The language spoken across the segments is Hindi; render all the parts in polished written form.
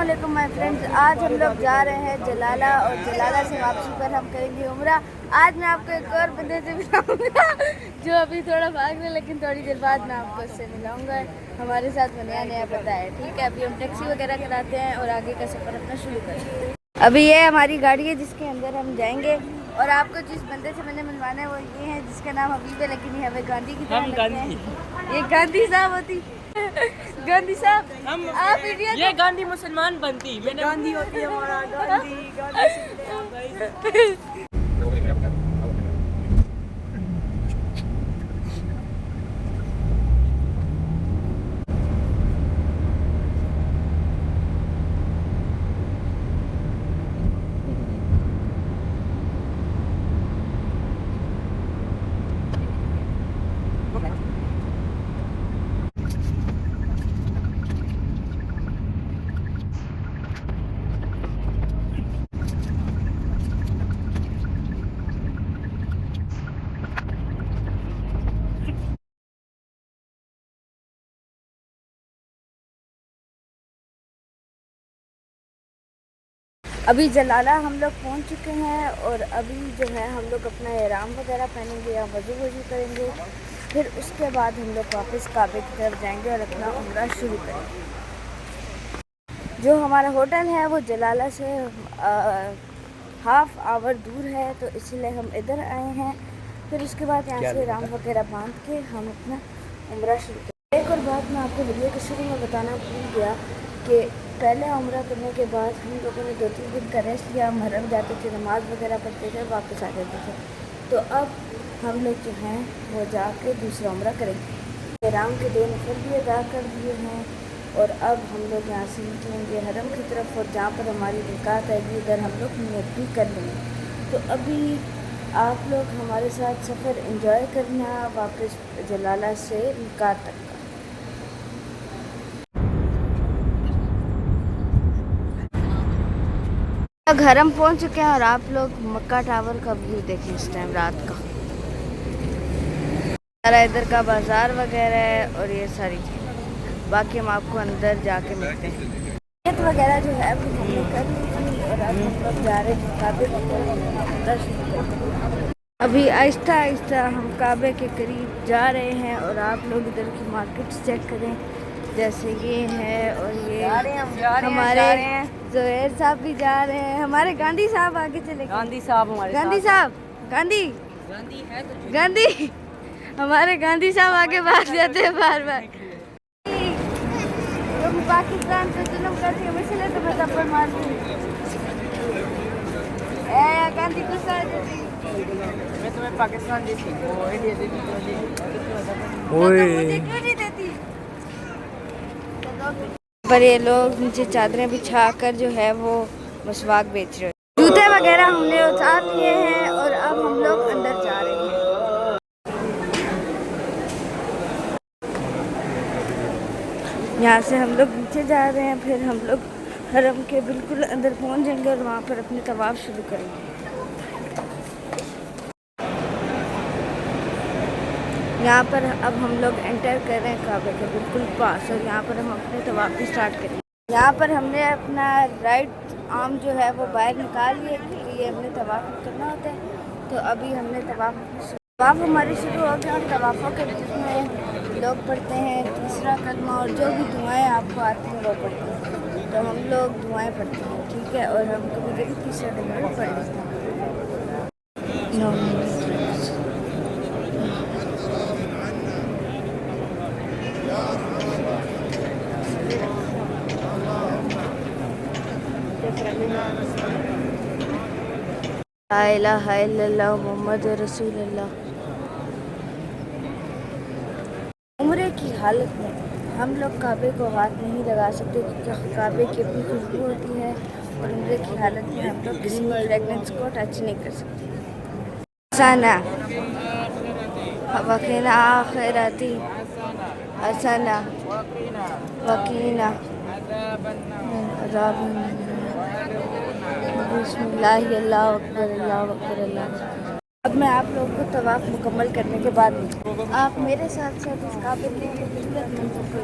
अस्सलामुअलैकुम माय फ्रेंड्स। आज हम लोग जा रहे हैं जलाला और जलाला से वापसी पर हम करेंगे उम्रा। आज मैं आपको एक और बंदे से मिलाऊंगा जो अभी थोड़ा भाग रहे, लेकिन थोड़ी देर बाद मैं आपको उससे मिलाऊंगा। हमारे साथ वो नया नया पता है, ठीक है। अभी हम टैक्सी वगैरह कराते हैं और आगे का सफ़र अपना शुरू करते हैं। अभी ये हमारी गाड़ी है जिसके अंदर हम जाएंगे और आपको जिस बंदे से मैंने मिलवाना है वो ये है जिसका नाम हबीब है, लेकिन ये हमें गांधी की तरह लगते हैं। ये गांधी साहब होती गांधी साहब, आप ये गांधी मुसलमान बनती, मैंने गांधी होती है हमारा गांधी गांधी। अभी जलाला हम लोग पहुंच चुके हैं और अभी जो है हम लोग अपना एहराम वगैरह पहनेंगे या वज़ू करेंगे। फिर उसके बाद हम लोग वापस काबे की तरफ जाएंगे और अपना उम्रा शुरू करेंगे। जो हमारा होटल है वो जलाला से हाफ़ आवर दूर है, तो इसलिए हम इधर आए हैं। फिर उसके बाद यहाँ से एहराम वगैरह बांध के हम अपना उम्रा शुरू करेंगे। एक और बात मैं आपको वीडियो के शुरू में बताना भूल गया कि पहले उम्रा करने के बाद हम लोगों ने 2-3 दिन का रेस्ट लिया। हम हरम जाते थे, नमाज़ वगैरह पढ़ते थे, वापस आ जाते थे। तो अब हम लोग जो हैं वो जाके दूसरा उम्रा करेंगे। एहराम के 2 नफल भी अदा कर दिए हैं और अब हम लोग यहाँ से निकलेंगे हरम की तरफ और जहाँ पर हमारी मिकात है उधर हम लोग नियत भी कर लेंगे। तो अभी आप लोग हमारे साथ सफ़र एंजॉय करना वापस जलाला से मिकात तक। घर हम पहुंच चुके हैं और आप लोग मक्का टावर का व्यू देखें इस टाइम रात का। सारा इधर का बाजार वगैरह है और ये सारी चीज़। बाकी हम आपको अंदर जाके मिलते हैं। नियत वगैरह जो है वो हमने कर ली थी और अब हम लोग जा रहे हैं काबे की तरफ। अभी आहिस्ता आहिस्ता हम काबे के करीब जा रहे हैं और आप लोग इधर की मार्केट्स चेक करें, जैसे ये है और ये हमारे जोहर साहब भी जा रहे हैं। हमारे गांधी साहब आगे चले। गांधी साहब हमारे गांधी साहब, गांधी है तो गांधी हमारे गांधी साहब आगे भाग जाते हैं बार बार। तुम पाकिस्तान से जुल्म करती हो इसलिए तो मैं थप्पड़ मारती हूँ। गांधी गुस्सा आ जाती। मैं तुम्हें पाकिस्तान देती वो इंडिया देती मुझे क्यों नहीं देती? पर ये लोग नीचे चादरें बिछा कर जो है वो मसवाक बेच रहे हैं। जूते वगैरह हमने उतार लिए हैं और अब हम लोग अंदर जा रहे हैं। यहाँ से हम लोग नीचे जा रहे हैं, फिर हम लोग हरम के बिल्कुल अंदर पहुँच जाएंगे और वहाँ पर अपने तवाफ शुरू करेंगे। यहाँ पर अब हम लोग एंटर कर रहे हैं काबे के बिल्कुल पास और यहाँ पर हम अपने तवाफ भी स्टार्ट करेंगे। यहाँ पर हमने अपना राइट आर्म जो है वो बाहर निकाल लिया क्योंकि ये हमने तवाफ करना होता है। तो अभी हमने तवाफ हमारी शुरू हो गया और तवाफ़ों के बीच में लोग पढ़ते हैं तीसरा कलमा और जो भी दुआएं आपको आती हैं वो पढ़ते हैं। तो हम लोग दुआएं पढ़ते हैं, ठीक है। और हम कभी कभी तीसरा कलमा भी पढ़ लेते हैं। ला इलाहा इल्लल्लाह मुहम्मद रसूलुल्लाह। उम्रे की हालत में हम लोग काबे को हाथ नहीं लगा सकते क्योंकि काबे की अपनी खुशबू होती है और उम्रे की हालत में हम लोग किसी भी फ्रेगनेंस को टच नहीं कर सकते। हसना वकीना आखिरती हसना वकीना बिस्मिल्लाह अल्लाह अकबर अल्लाह अकबर अल्लाह। अब मैं आप लोगों को तवाफ मुकम्मल करने के बाद आप मेरे साथ साथ इस काबे की खूबसूरत मंजर को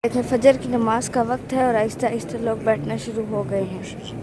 देखें फजर की नमाज का वक्त है और आहिस्ता आहिस्ता लोग बैठना शुरू हो गए हैं।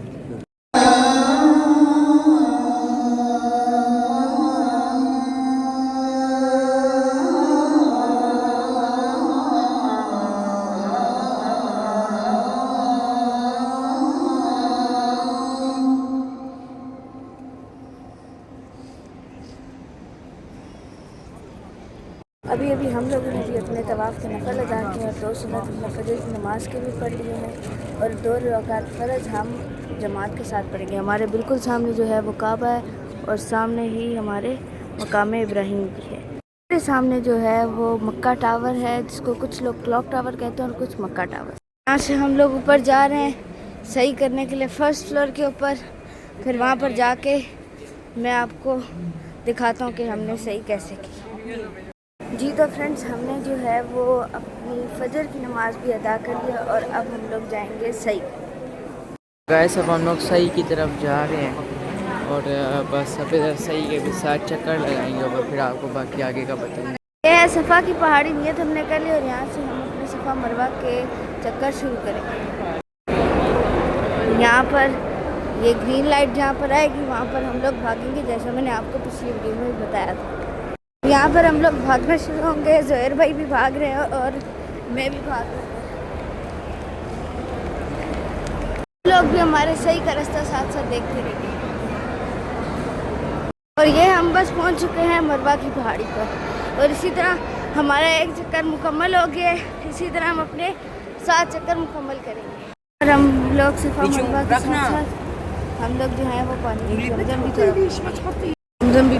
अभी अभी हम लोगों ने भी अपने तवाफ़ के नफल अदा किए और 2 सुन्नत हमने फजर की नमाज के भी पढ़ लिए हैं और 2 रकात फ़र्ज हम जमात के साथ पढ़ेंगे। हमारे बिल्कुल सामने जो है वो काबा है और सामने ही हमारे मकाम इब्राहिम भी है। मेरे सामने जो है वो मक्का टावर है, जिसको कुछ लोग क्लॉक टावर कहते हैं और कुछ मक्का टावर। यहाँ से हम लोग ऊपर जा रहे हैं सही करने के लिए फर्स्ट फ्लोर के ऊपर। फिर वहाँ पर जाके मैं आपको दिखाता हूँ कि हमने सही कैसे की। जी तो फ्रेंड्स, हमने जो है वो अपनी फजर की नमाज भी अदा कर लिया और अब हम लोग जाएंगे सही। गाइस अब हम लोग सही की तरफ जा रहे हैं और बस अब इधर सही के भी 7 चक्कर लगाएंगे और फिर आपको बाकी आगे का बताएंगे। ये है सफ़ा की पहाड़ी, नियत हमने कर ली और यहाँ से हम अपने सफ़ा मरवा के चक्कर शुरू करेंगे। यहाँ पर ये ग्रीन लाइट जहाँ पर आएगी वहाँ पर हम लोग भागेंगे, जैसा मैंने आपको पिछली वीडियो में भी बताया था। यहाँ पर हम लोग भागना शुरू होंगे। ज़ोहर भाई भी भाग रहे हैं और मैं भी भाग रहा हूँ। लोग भी हमारे सही का रास्ता साथ साथ देखते रहेंगे। और ये हम बस पहुँच चुके हैं मरवा की पहाड़ी पर और इसी तरह हमारा एक चक्कर मुकम्मल हो गया है। इसी तरह हम अपने 7 चक्कर मुकम्मल करेंगे और हम लोग सफ़ा मरवा के साथ साथ हम लोग जो है वो पानी जमजम भी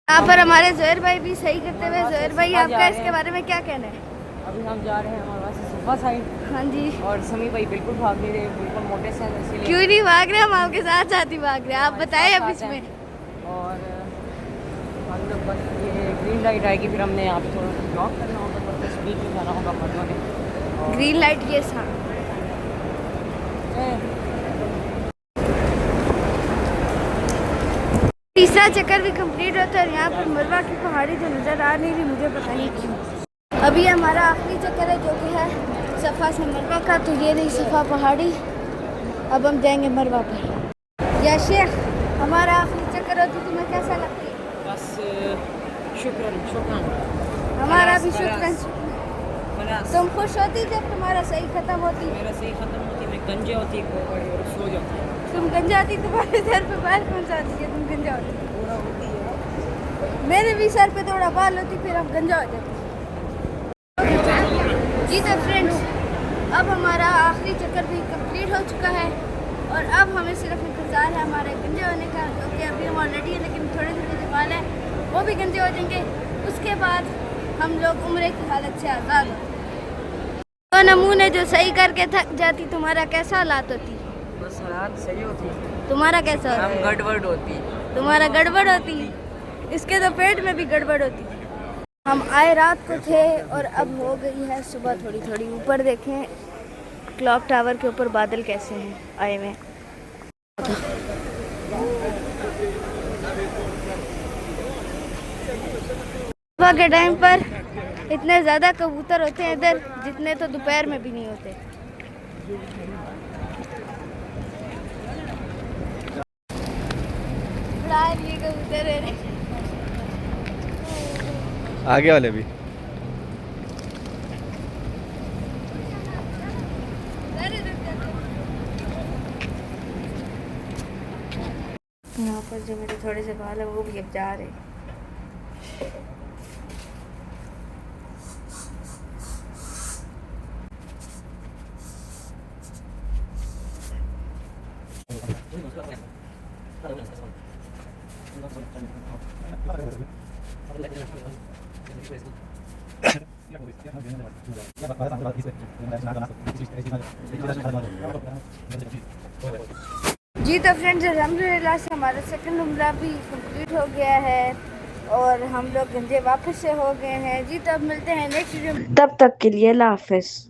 यहाँ पर हमारे ज़ोहर भाई भी सही करते हुए। ज़ोहर भाई, आपका इसके बारे में क्या कहना है? अभी हम जा रहे हैं हमारे पास सफ़ा साइड। हाँ जी। और समी भाई बिल्कुल भाग नहीं रहे, बिल्कुल मोटे से हैं, इसीलिए क्यों नहीं भाग रहे? हम आपके साथ साथ ही भाग रहे हैं। आप बताएं अब इसमें। और हम लोग बस ये ग्रीन लाइट आएगी फिर हमने यहाँ पे थोड़ा सा ब्लॉक करना होगा, बस स्पीड में जाना होगा मर्दों ने। ग्रीन लाइट ये सा तीसरा चक्कर भी कंप्लीट होता है और यहाँ पर मरवा की पहाड़ी जो नज़र आ नहीं रही, मुझे पता नहीं क्यों। अभी हमारा आखिरी चक्कर है जो कि है सफ़ा से मरवा का। तो ये रही सफ़ा पहाड़ी, अब हम जाएंगे मरवा पर। या शेख, हमारा आखिरी चक्कर होती तुम्हें कैसा लगती है? बस शुक्रान शुक्रान। हमारा भी शुक्रान। तुम खुश होती जब तुम्हारा सही ख़त्म होती? मेरा सही ख़त्म होती, मैं गंजे होती और सो जाती। तुम गंजा होती, तुम्हारे सर पे बाल कौन सा होती है? तुम गंजा होती। मेरे भी सर पे थोड़ा बाल होती, फिर हम गंजा हो जाते। जी तो फ्रेंड्स, अब हमारा आखिरी चक्कर भी कंप्लीट हो चुका है और अब हमें सिर्फ इंतज़ार है हमारे गंजे होने का, क्योंकि अभी हम ऑलरेडी है लेकिन थोड़े थोड़े जो बाल हैं वो भी गंजे हो जाएंगे। उसके बाद हम लोग उम्रे की हालत से आज़ाद होंगे। तो नमूने जो सही करके थक जाती, तुम्हारा कैसा हालात होती? बस हालात सही होती, तुम्हारा कैसा होता? हम गड़बड़ होती। तुम्हारा गड़बड़ होती, इसके तो पेट में भी गड़बड़ होती। हम आए रात को थे और अब हो गई है सुबह थोड़ी थोड़ी। ऊपर देखें क्लॉक टावर के ऊपर बादल कैसे हैं आए हुए। सुबह के टाइम पर इतने ज़्यादा कबूतर होते हैं इधर, जितने तो दोपहर में भी नहीं होते। ये कबूतर है आगे वाले भी। यहाँ पर जो मेरे थोड़े से बाल है वो भी अब जा रहे हैं। जी तो फ्रेंड्स, अल्हम्दुलिल्लाह से हमारा सेकंड उम्रा भी कंप्लीट हो गया है और हम लोग गंजे वापस से हो गए हैं। जी तो अब मिलते हैं नेक्स्ट वीडियो में, तब तक के लिए अल्लाह हाफिज़।